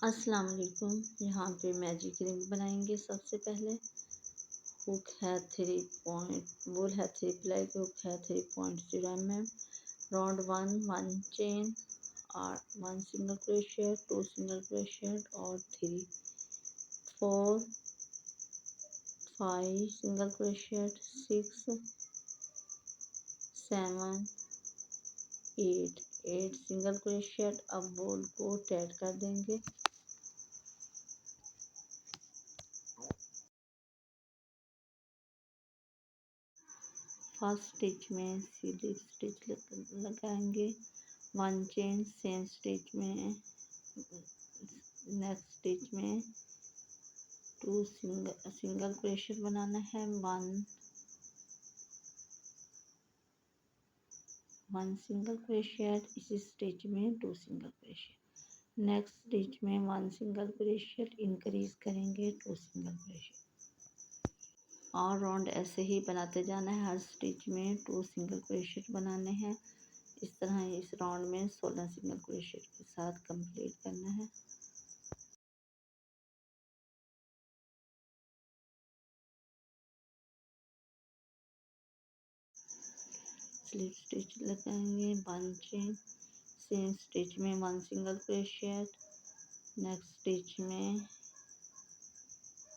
अस्सलाम वालेकुम। यहाँ पे मैजिक रिंग बनाएंगे। सबसे पहले हुक है 3 पॉइंट, वूल है 3 प्लाई, हुक है 3.0 mm, राउंड 1 चेन और 1 सिंगल क्रोशेट, 2 सिंगल क्रोशेट और 3 4 5 सिंगल क्रोशेट, 6 7 8 सिंगल क्रोशेट। अब वूल को टाइट कर देंगे। फर्स्ट स्टिच में स्लिप स्टिच लगाएंगे, 1 चेन। सेम स्टिच में नेक्स्ट स्टिच में 2 सिंगल क्रोशेट बनाना है, 1 सिंगल क्रोशेट। इसी स्टिच में 2 सिंगल क्रोशेट। नेक्स्ट स्टिच में 1 सिंगल क्रोशेट इंक्रीज करेंगे, 2 सिंगल क्रोशेट। और राउंड ऐसे ही बनाते जाना है। हर स्टिच में 2 सिंगल क्रोशेट बनाने हैं। इस तरह इस राउंड में 16 सिंगल क्रोशेट के साथ कंप्लीट करना है। स्लिप स्टिच लगाएंगे, 1 चेन। सेम स्टिच में 1 सिंगल क्रोशेट। नेक्स्ट स्टिच में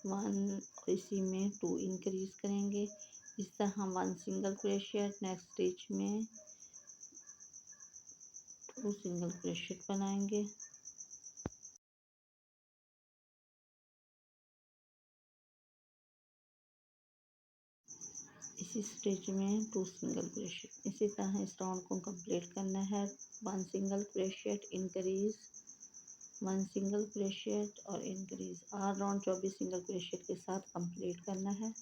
1 और इसी में 2 इंक्रीज करेंगे। इस तरह 1 सिंगल क्रोशेट। नेक्स्ट स्टिच में 2 सिंगल क्रोशेट बनाएंगे। इसी स्टिच में 2 सिंगल क्रोशेट। इसी तरह इस राउंड को कंप्लीट करना है। 1 single crochet increase, 1 single crochet और इंक्रीज। और राउंड 24 सिंगल क्रोशेट के साथ कंप्लीट करना है।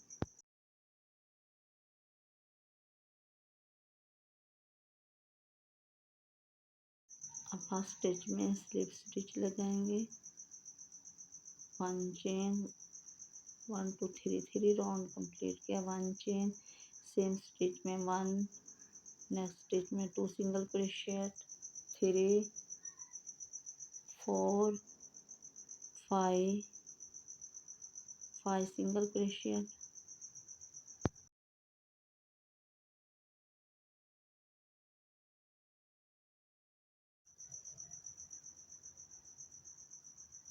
अब फर्स्ट स्टिच में स्लिप स्टिच लगाएंगे, 1 चेन, 1 2 3 राउंड कंप्लीट किया, 1 चेन। सेम स्टिच में 1, नेक्स्ट स्टिच में 2 single crochet, 3 4 5 single crochet.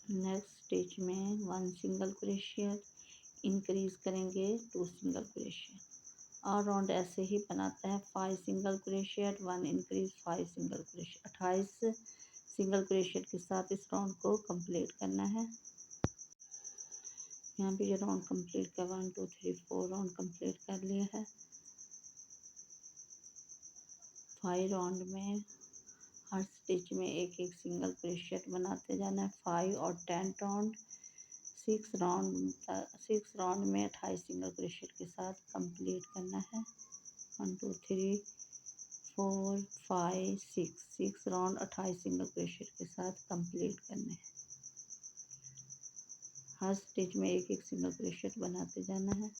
Next stitch में 1 सिंगल क्रोशेट इंक्रीज करेंगे, 2 सिंगल क्रोशेट। और राउंड ऐसे ही बनाता है। 5 single crochet, 1 increase, 5 single crochet. 28 single crochet के साथ इस राउंड को कंप्लीट करना है। यहाँ पे जो राउंड कंप्लीट कर 1 2 3 4 राउंड कंप्लीट कर लिया है। 5 राउंड में हर स्टिच में एक एक सिंगल क्रोशेट बनाते जाना है। 5 और 10 राउंड, 6 राउंड में 28 सिंगल क्रोशेट के साथ कंप्लीट करना है। 1 2 3 4 5 6 राउंड 28 सिंगल क्रोशेट के साथ कंप्लीट करने हैं। हर स्टिच में एक एक सिंगल क्रोशेट बनाते जाना है।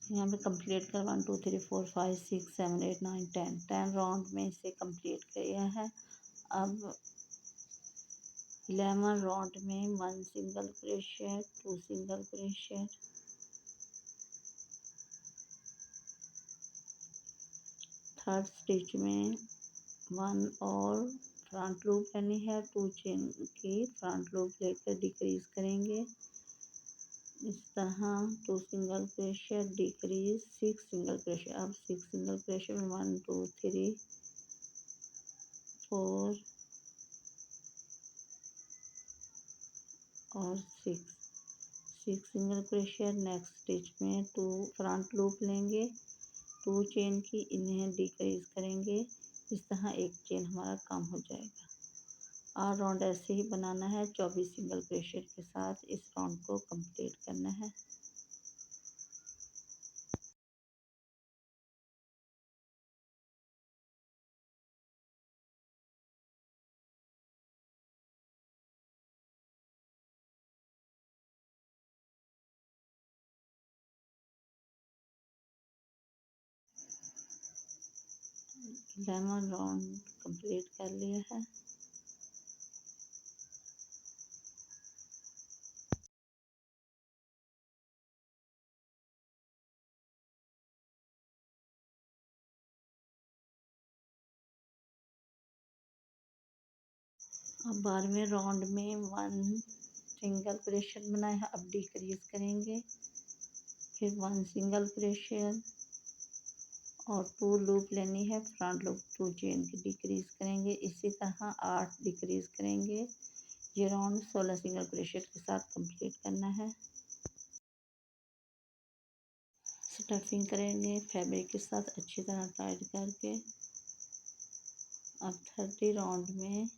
यहाँ पे कंप्लीट कर 1 2 3 4 5 6 7 8 9 10 राउंड में इसे कंप्लीट किया है। अब 11 राउंड में 1 single crochet, 2 single crochet, third stitch में 1 और फ्रंट लूप लेनी है। 2 चेन की फ्रंट लूप लेकर डिक्रीज करेंगे। इस तरह 2 single crochet decrease, 6 single crochet. अब 6 सिंगल क्रोशेट में 1 2 3 4 और 6 सिंगल क्रोशेट। नेक्स्ट स्टिच में 2 फ्रंट लूप लेंगे, 2 चेन की, इन्हें डिक्रीज करेंगे। इस तरह एक चेन हमारा काम हो जाएगा। और राउंड ऐसे ही बनाना है। 24 सिंगल क्रोशेट के साथ इस राउंड को कंप्लीट करना है। लेमन राउंड कंप्लीट कर लिया है। अब 12वें राउंड में 1 सिंगल क्रोशेट बनाए हैं, अब डिक्रीज करेंगे, फिर 1 सिंगल क्रोशेट और 2 लूप लेनी है, फ्रंट लूप 2 चेन की डिक्रीज करेंगे। इसी तरह 8 डिक्रीज करेंगे। ये राउंड 16 सिंगल क्रोशेट के साथ कंप्लीट करना है। स्टफिंग करेंगे फैब्रिक के साथ अच्छी तरह टाइट करके। अब 30 राउंड में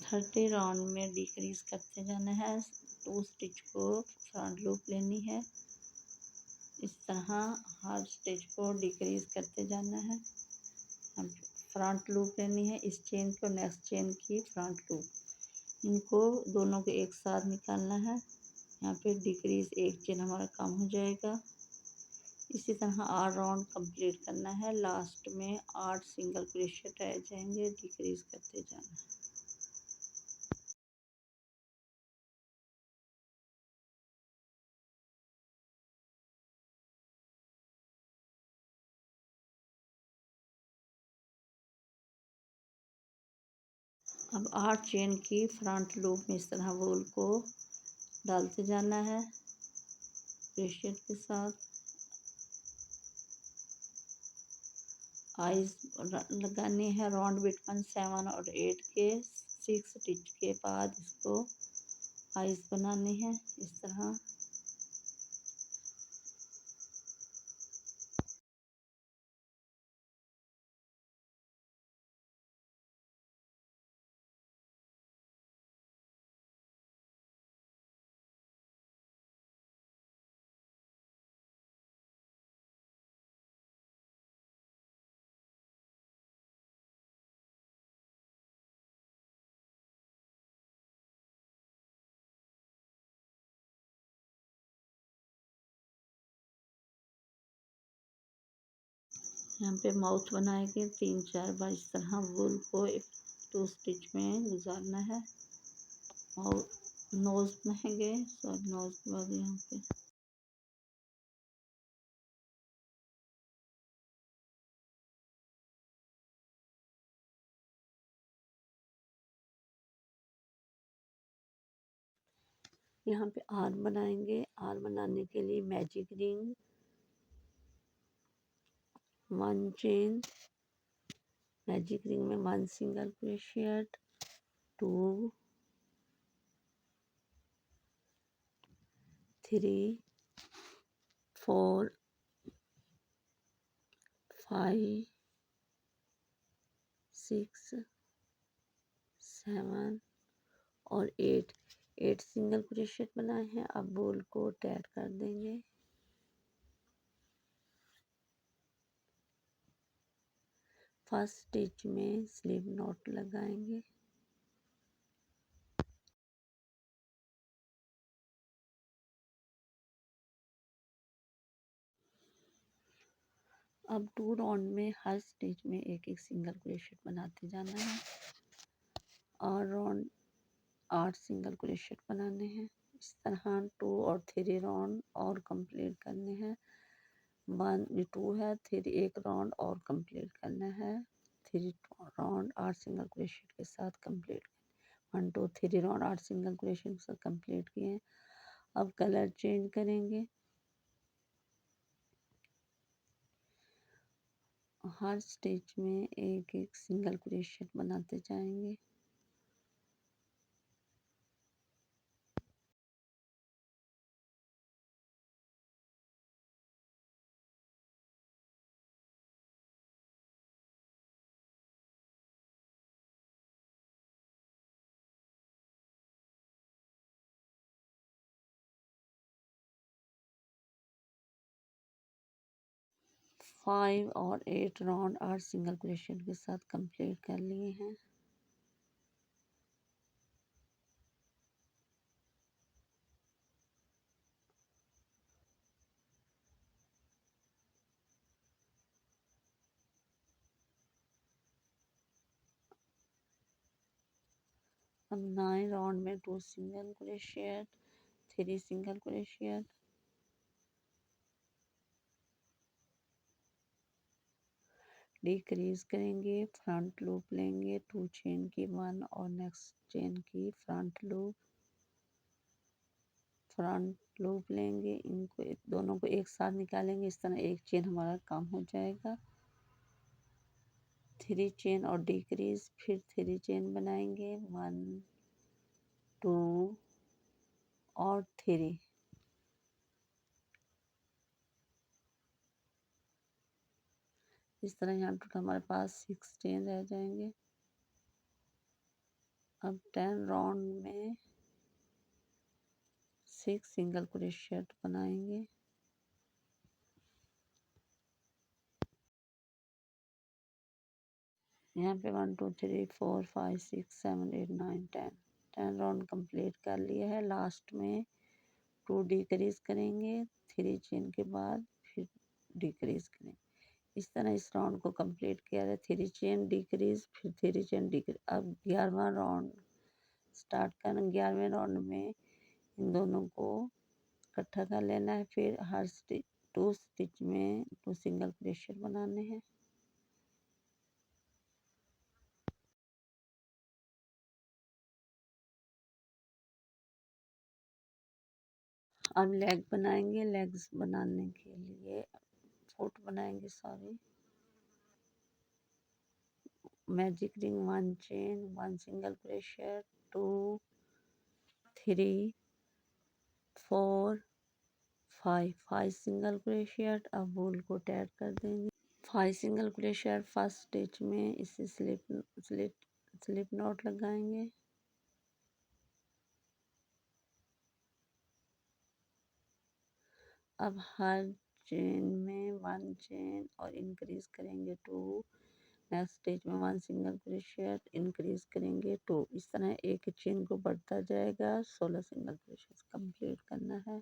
30 राउंड में डिक्रीज करते जाना है। 2 स्टिच को फ्रंट लूप लेनी है, इस तरह हर स्टिच को डिक्रीज करते जाना है। अब फ्रंट लूप लेनी है, इस चेन को नेक्स्ट चेन की फ्रंट लूप, इनको दोनों को एक साथ निकालना है। यहाँ पे डिक्रीज एक चेन हमारा कम हो जाएगा। इसी तरह 8 राउंड कंप्लीट करना है। लास्ट में 8 सिंगल क्रोशेट रह जाएंगे, डिक्रीज करते जाना है। अब 8 चेन की फ्रंट लूप में इस तरह वूल को डालते जाना है क्रोशेट के साथ। आइज लगानी है राउंड बिटवीन 7 और 8 के 6 स्टिच के बाद इसको आइज बनानी है इस तरह। यहाँ पे माउथ बनाएंगे 3-4 बार इस तरह वूल को 2 स्टिच में गुजारना है। और नोज बनाएंगे, सॉरी नोज के बाद यहाँ पे आर्म बनाएंगे। आर्म बनाने के लिए magic ring 1 chain, magic ring में 1 सिंगल क्रोशेट, 2 3 4 5 6 7 और 8 सिंगल क्रोशेट बनाए हैं। अब बॉल को टाइट कर देंगे। फर्स्ट स्टिच में स्लिप नॉट लगाएंगे। अब 2 राउंड में हर स्टिच में एक सिंगल क्रोशेट बनाते जाना है और राउंड 8 सिंगल क्रोशेट बनाने हैं। इस तरह 2 और 3 राउंड और कंप्लीट करने हैं। 1 2 है, 3 एक राउंड और कंप्लीट करना है। 3 राउंड 8 सिंगल क्रोशेट के साथ कंप्लीट 1 2 3 राउंड 8 सिंगल क्रोशेट के साथ कंप्लीट किए। अब कलर चेंज करेंगे। हर स्टिच में एक सिंगल क्रोशेट बनाते जाएंगे। फाइव और 8 राउंड 8 सिंगल क्रोशेट के साथ कंप्लीट कर लिए हैं। अब 9 राउंड में 2 single crochet, 3 single crochet, decrease करेंगे, फ्रंट लूप लेंगे 2 चेन की 1 और नेक्स्ट चेन की फ्रंट लूप लेंगे, इनको दोनों को एक साथ निकालेंगे। इस तरह एक चेन हमारा काम हो जाएगा। 3 चेन और डिक्रीज, फिर 3 चेन बनाएंगे 1 2 और 3। इस तरह यहाँ टोटल हमारे पास 6 चेन रह जाएंगे। अब 10 राउंड में 6 सिंगल क्रोशेट बनाएंगे। यहाँ पे 1 2 3 4 5 6 7 8 9 10 राउंड कंप्लीट कर लिया है। लास्ट में 2 डिक्रीज करेंगे, 3 चेन के बाद फिर डिक्रीज करेंगे। इस तरह इस राउंड को कंप्लीट किया है। 3 चेन डिक्रीज, फिर 3 चेन डिक्रीज। अब 11वां राउंड स्टार्ट करना। 11वें राउंड में इन दोनों को इकट्ठा कर लेना है। फिर हर 2 स्टिच में 2 सिंगल क्रोशेट बनाने हैं। अब लेग बनाएंगे। लेग्स बनाने के लिए फुट बनाएंगे, sorry. Magic ring 1 chain, 1 single crochet, 2 3 4 5 single crochet. अब वूल को टाइट कर देंगे। 5 सिंगल क्रोशेट फर्स्ट स्टिच में इसे स्लिप नॉट लगाएंगे। अब हर चेन में 1 चेन और इंक्रीज करेंगे 2। नेक्स्ट स्टिच में 1 सिंगल क्रोशेट, इंक्रीज करेंगे 2। इस तरह एक चेन को बढ़ता जाएगा। 16 सिंगल क्रोशेट कंप्लीट करना है।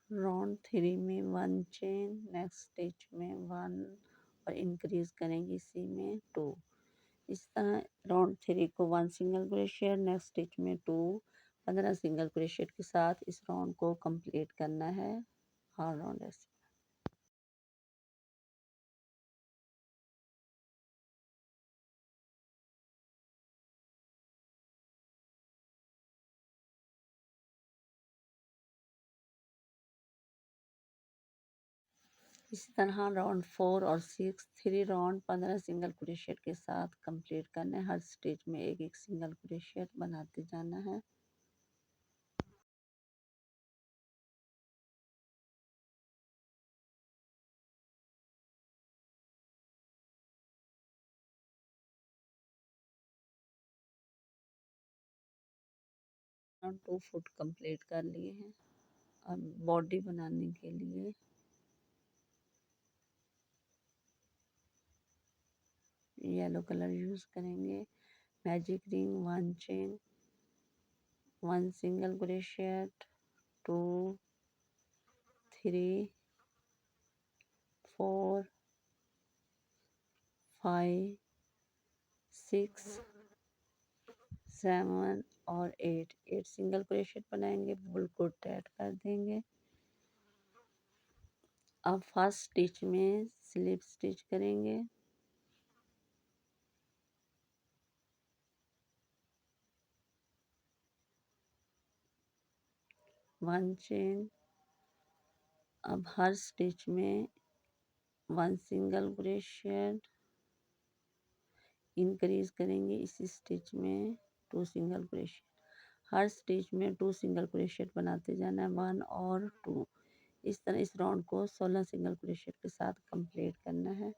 राउंड 3 में 1 चेन, नेक्स्ट स्टिच में 1 और इंक्रीज करेंगे इसी में 2। इस तरह राउंड 3 को 1 सिंगल क्रोशेट, नेक्स्ट स्टिच में 2, 15 सिंगल क्रोशेट के साथ इस राउंड को कंप्लीट करना है। हर राउंड ऐसे। इसी तरह राउंड 4 और 6 3 राउंड 15 सिंगल क्रोशेट के साथ कंप्लीट करना है। हर स्टिच में एक एक सिंगल क्रोशेट बनाते जाना है। राउंड 2 फुट कंप्लीट कर लिए हैं। अब बॉडी बनाने के लिए येलो कलर यूज करेंगे। Magic ring 1 chain, 1 single crochet, 2 3 4 5 6 7 और 8 सिंगल क्रोशेट बनाएंगे। वूल को टाइट कर देंगे। अब फर्स्ट स्टिच में स्लिप स्टिच करेंगे। One chain. अब हर स्टिच में 1 सिंगल क्रोशेट, इंक्रीज करेंगे इसी स्टिच में 2 सिंगल क्रोशेट। हर स्टिच में 2 सिंगल क्रोशेट बनाते जाना है, 1 और 2। इस तरह इस राउंड को 16 सिंगल क्रोशेट के साथ कंप्लीट करना है।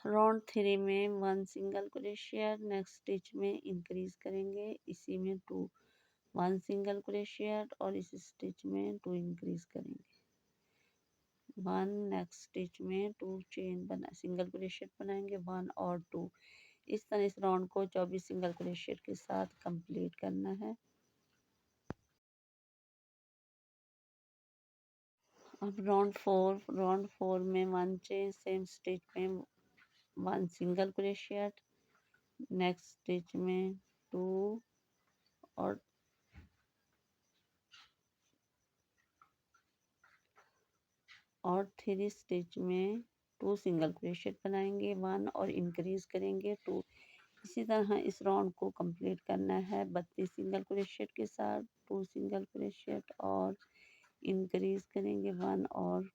राउंड 3 में 1 सिंगल क्रोशेट, नेक्स्ट स्टिच में इंक्रीज करेंगे इसी में 2 1 सिंगल क्रोशेट और इस स्टिच में 2 इंक्रीज करेंगे 1। नेक्स्ट स्टिच में 2 चेन बना सिंगल क्रोशेट बनाएंगे 1 और 2। इस तरह इस राउंड को 24 सिंगल क्रोशेट के साथ कंप्लीट करना है। अब राउंड फोर में 1 चेन, सेम स्टिच में 1 सिंगल क्रोशियट, नेक्स्ट स्टिच में 2 और 3 स्टिच में 2 सिंगल क्रोशियट बनाएंगे 1 और इंक्रीज करेंगे 2। इसी तरह इस राउंड को कंप्लीट करना है 32 सिंगल क्रोशियट के साथ, 2 सिंगल क्रोशियट और इंक्रीज करेंगे 1 और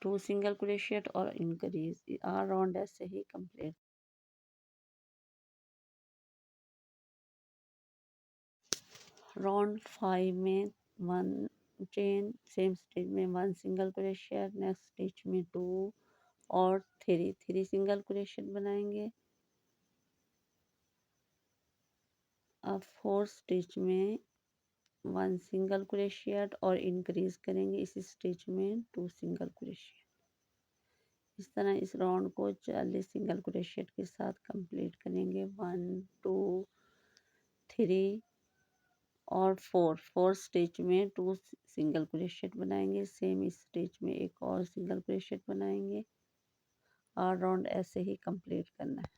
2 सिंगल क्रोशियट और इंक्रीज। आर राउंड ऐसे ही कंप्लीट। राउंड 5 में 1 चेन, सेम स्टिच में 1 सिंगल क्रोशियट, नेक्स्ट स्टिच में 2 और 3 सिंगल क्रोशियट बनाएंगे। अब 4 स्टिच में 1 सिंगल क्रोशियट और इंक्रीज करेंगे इस स्टिच में 2 सिंगल क्रोशियट। इस तरह इस राउंड को 40 सिंगल क्रोशियट के साथ कंप्लीट करेंगे 1 2 3 और 4 स्टिच में 2 सिंगल क्रोशियट बनाएंगे। सेम इस स्टिच में एक और सिंगल क्रोशियट बनाएंगे और राउंड ऐसे ही कंप्लीट करना है।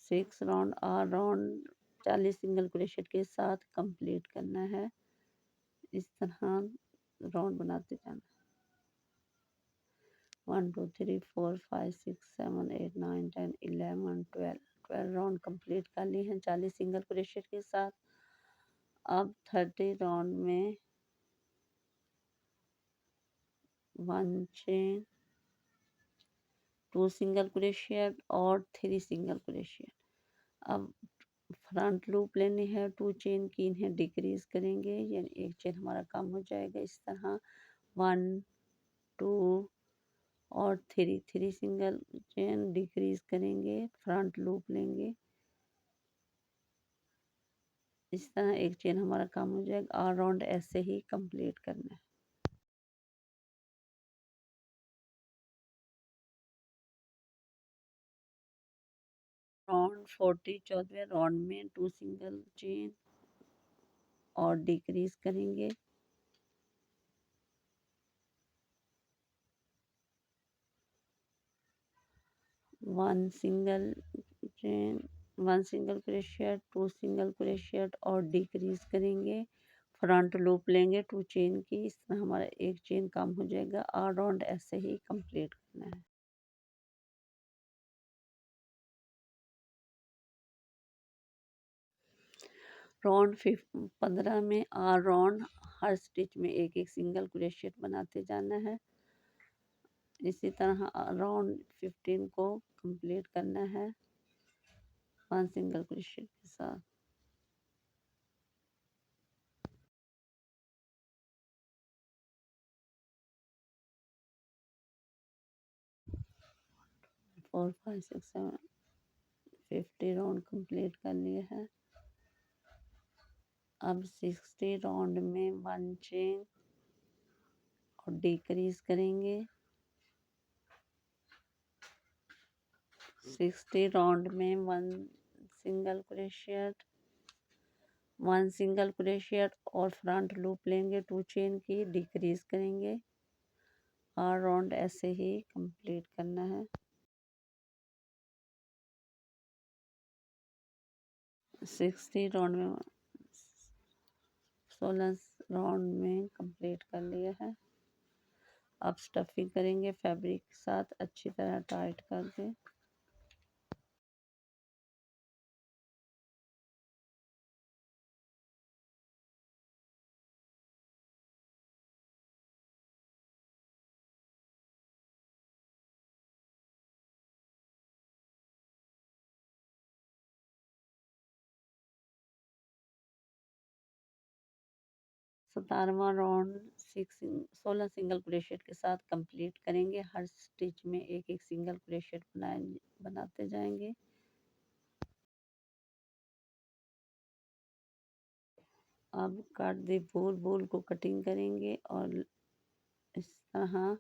सिक्स राउंड और राउंड 40 सिंगल क्रोशियट के साथ कंप्लीट करना है। इस तरह राउंड बनाते जाना। 1 2 3 4 5 6 7 8 9 10 11 12 राउंड कंप्लीट कर ली हैं 40 सिंगल क्रोशियट के साथ। अब 30 राउंड में 1 चेन, 2 सिंगल क्रोशियट और 3 सिंगल क्रोशियट। अब फ्रंट लूप लेनी है, 2 चेन की इन्हें डिक्रीज करेंगे, यानी एक चेन हमारा कम हो जाएगा। इस तरह 1 2 और 3 सिंगल चेन डिक्रीज करेंगे, फ्रंट लूप लेंगे। इस तरह एक चेन हमारा कम हो जाएगा और राउंड ऐसे ही कंप्लीट करना है। राउंड 40 14वें राउंड में 2 सिंगल चेन और डिक्रीज करेंगे। One single chain, 1 single crochet, 2 single crochet और डिक्रीज करेंगे, फ्रंट लूप लेंगे 2 चेन की। इस तरह हमारा एक चेन कम हो जाएगा और राउंड ऐसे ही कंप्लीट करना है। राउंड 15 में आर राउंड हर स्टिच में एक सिंगल क्रोशियट बनाते जाना है। इसी तरह राउंड 15 को कंप्लीट करना है 1 सिंगल क्रोशियट के साथ। Four five six seven 50 round complete कर लिए हैं। अब 60 राउंड में 1 चेन और डिक्रीज करेंगे। 60 राउंड में 1 सिंगल क्रोशियट, 1 सिंगल क्रोशियट और फ्रंट लूप लेंगे 2 चेन की, डिक्रीज करेंगे और राउंड ऐसे ही कंप्लीट करना है। 60 राउंड में 16 राउंड में कंप्लीट कर लिया है। अब स्टफिंग करेंगे फैब्रिक के साथ, अच्छी तरह टाइट कर दें। सतारवां राउंड 16 सिंगल क्रोशियट के साथ कंप्लीट करेंगे। हर स्टिच में एक सिंगल क्रोशियट बनाते जाएंगे। अब काट दी वूल, वूल को कटिंग करेंगे और इस तरह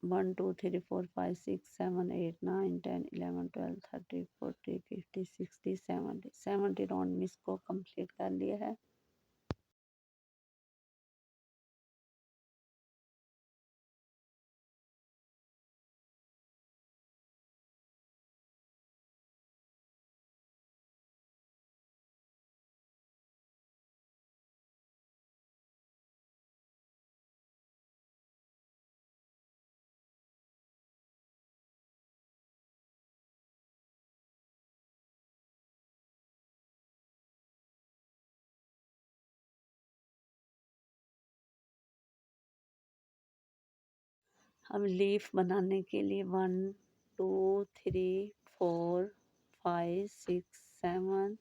1 2 3 4 5 6 7 8 9 10 11 12 13 14 15 16 17 70 राउंड में इसको कंप्लीट कर लिया है। हम लीफ बनाने के लिए 1 2 3 4 5 6 7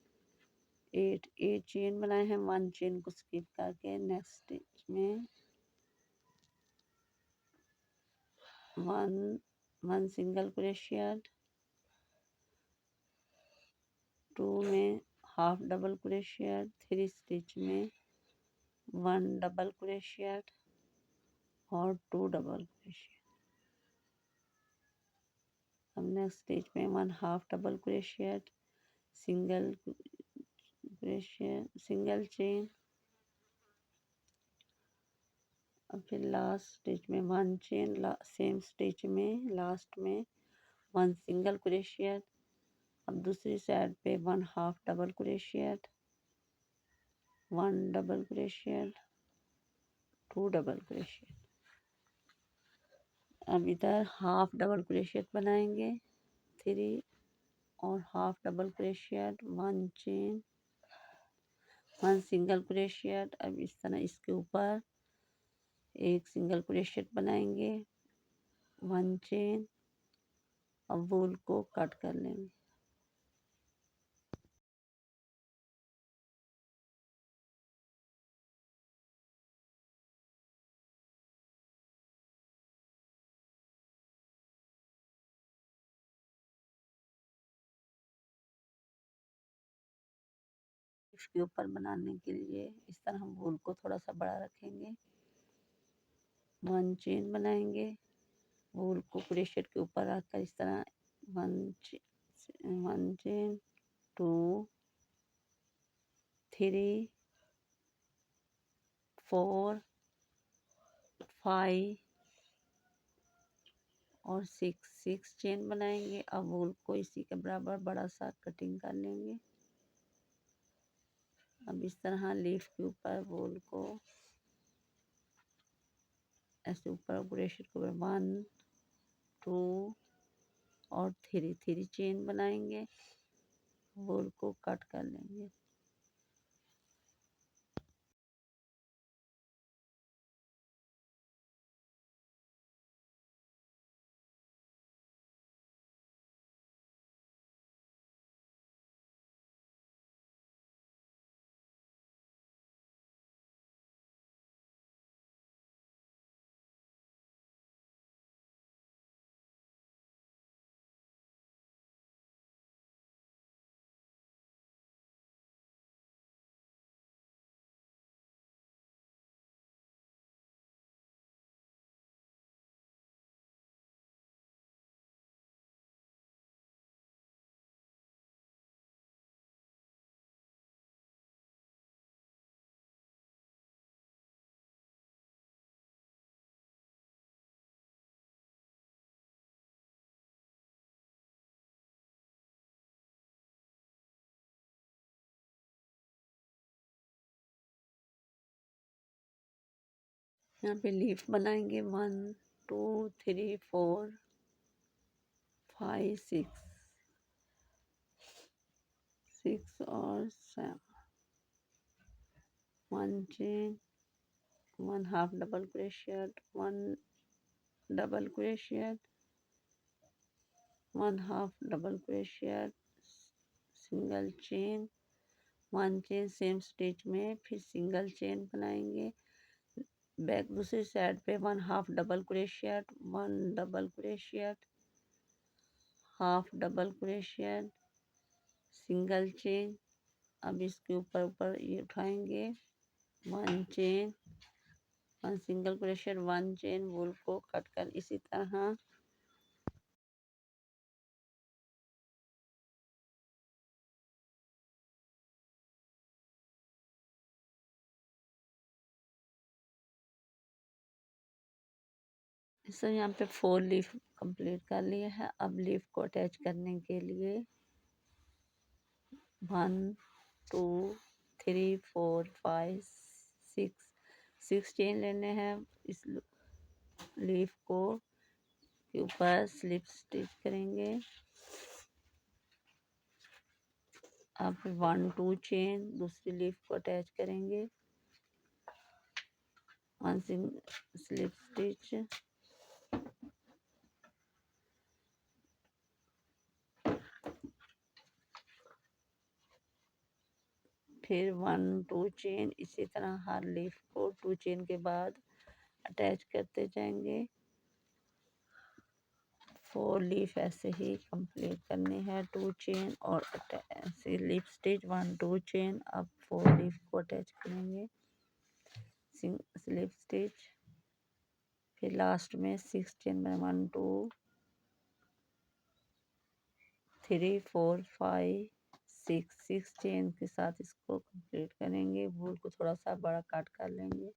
8 चेन बनाए हैं। 1 चेन को स्किप करके नेक्स्ट स्टिच में 1 सिंगल क्रोशियट, 2 में हाफ डबल क्रोशियट, 3 स्टिच में 1 डबल क्रोशियट और 2 डबल क्रोशियट। अब नेक्स्ट स्टिच में 1 half double crochet, single crochet, single chain. अब फिर लास्ट स्टिच में 1 चेन, सेम स्टिच में लास्ट में 1 सिंगल क्रोशियट। अब दूसरी साइड पे 1 half double crochet, 1 double crochet, 2 double crochet. अब इधर हाफ डबल क्रोशियट बनाएंगे 3 और half double crochet, 1 chain, 1 single crochet. अब इस तरह इसके ऊपर एक सिंगल क्रोशियट बनाएंगे, 1 चेन। अब वूल को कट कर लेंगे। इसके ऊपर बनाने के लिए इस तरह हम वूल को थोड़ा सा बड़ा रखेंगे, 1 चेन बनाएंगे। वूल को क्रोशियट के ऊपर रखकर इस तरह 1 चेन, 2 3 4 5 और 6 चेन बनाएंगे। अब वूल को इसी के बराबर बड़ा सा कटिंग कर लेंगे। अब इस तरह लीफ के ऊपर वूल को ऐसे ऊपर क्रोशियट के ऊपर 1 2 और 3 चेन बनाएंगे। वूल को कट कर लेंगे। यहाँ पे लीफ बनाएंगे 1 2 3 4 5 6 और 7, 1 chain, 1 half double crochet, 1 double crochet, 1 half double crochet, single chain, 1 chain same stitch में, फिर सिंगल चेन बनाएंगे। बैक दूसरी साइड पे 1 half double crochet, 1 double crochet, half double crochet, single chain, अब इसके ऊपर ऊपर ये उठाएंगे, 1 chain, 1 single crochet, 1 chain, wool को कट कर इसी तरह इसे यहाँ पे 4 लीफ कंप्लीट कर लिया है। अब लीफ को अटैच करने के लिए 1 2 3 4 5 6 चेन लेने हैं। इस लीफ को के ऊपर स्लिप स्टिच करेंगे। अब 1 2 चेन दूसरी लीफ को अटैच करेंगे, 1 स्लिप स्टिच, फिर 1 2 चेन। इसी तरह हर लीफ को 2 चेन के बाद अटैच करते जाएंगे। 4 लीफ ऐसे ही कंप्लीट करनी है, 2 चेन और स्लिप स्टिच, 1 2 चेन। अब 4 लीफ को अटैच करेंगे, स्लिप स्टिच, फिर लास्ट में 6 चेन में 1 2 3 4 5 6 चेन के साथ इसको कंप्लीट करेंगे। वूल को थोड़ा सा बड़ा काट कर लेंगे।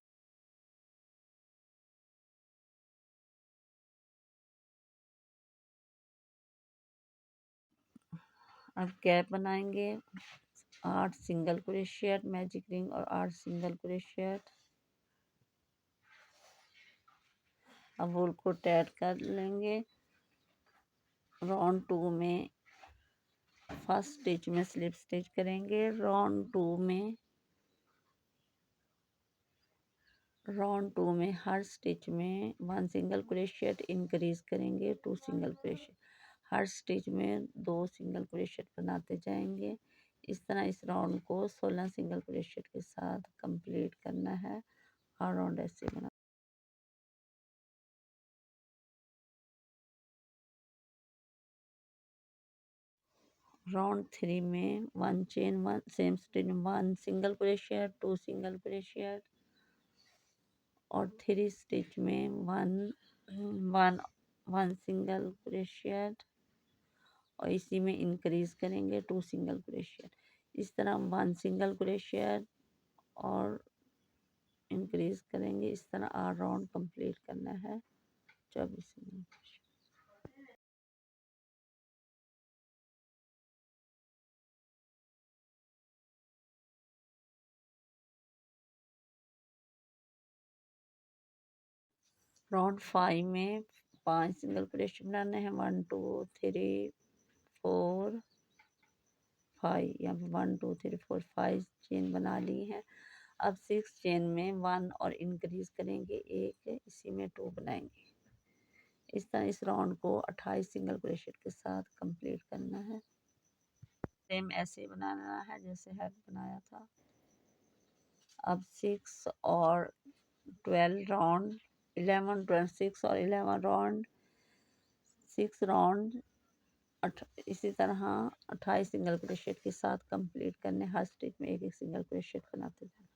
अब कैप बनाएंगे, 8 सिंगल क्रोशिया, मैजिक रिंग और 8 सिंगल क्रोशिया। अब वूल को टाइट कर लेंगे। राउंड 2 में फर्स्ट स्टिच में स्लिप स्टिच करेंगे। राउंड टू में हर स्टिच में 1 सिंगल क्रोशिया इंक्रीज करेंगे, 2 सिंगल क्रोशिया। हर स्टिच में 2 सिंगल क्रोशिया बनाते जाएंगे। इस तरह इस राउंड को 16 सिंगल क्रोशिया के साथ कंप्लीट करना है। हर राउंड ऐसे बना। राउंड 3 में 1 chain, 1 same stitch, 1 single crochet, 2 single crochet और 3 स्टिच में 1 सिंगल क्रोशिया और इसी में इंक्रीज करेंगे 2 सिंगल क्रोशिया। इस तरह 1 सिंगल क्रोशिया और इंक्रीज करेंगे। इस तरह 8 राउंड कंप्लीट करना है, 24 सिंगल क्रोशिया। राउंड 5 में 5 सिंगल क्रोशिया बनाने हैं, 1 2 3 4 5। यहाँ पे 1 2 3 4 5 चेन बना ली है। अब 6 चेन में 1 और इंक्रीज करेंगे, एक इसी में 2 बनाएंगे। इस तरह इस राउंड को 28 सिंगल क्रोशिया के साथ कंप्लीट करना है। सेम ऐसे बनाना है जैसे हेड बनाया था। अब 6 और 12 राउंड, 11 12 6 और 11 राउंड, 6 राउंड इसी तरह 28 सिंगल क्रोशिया के साथ कंप्लीट करने। हर स्टिच में एक एक सिंगल क्रोशिया बनाते जाए।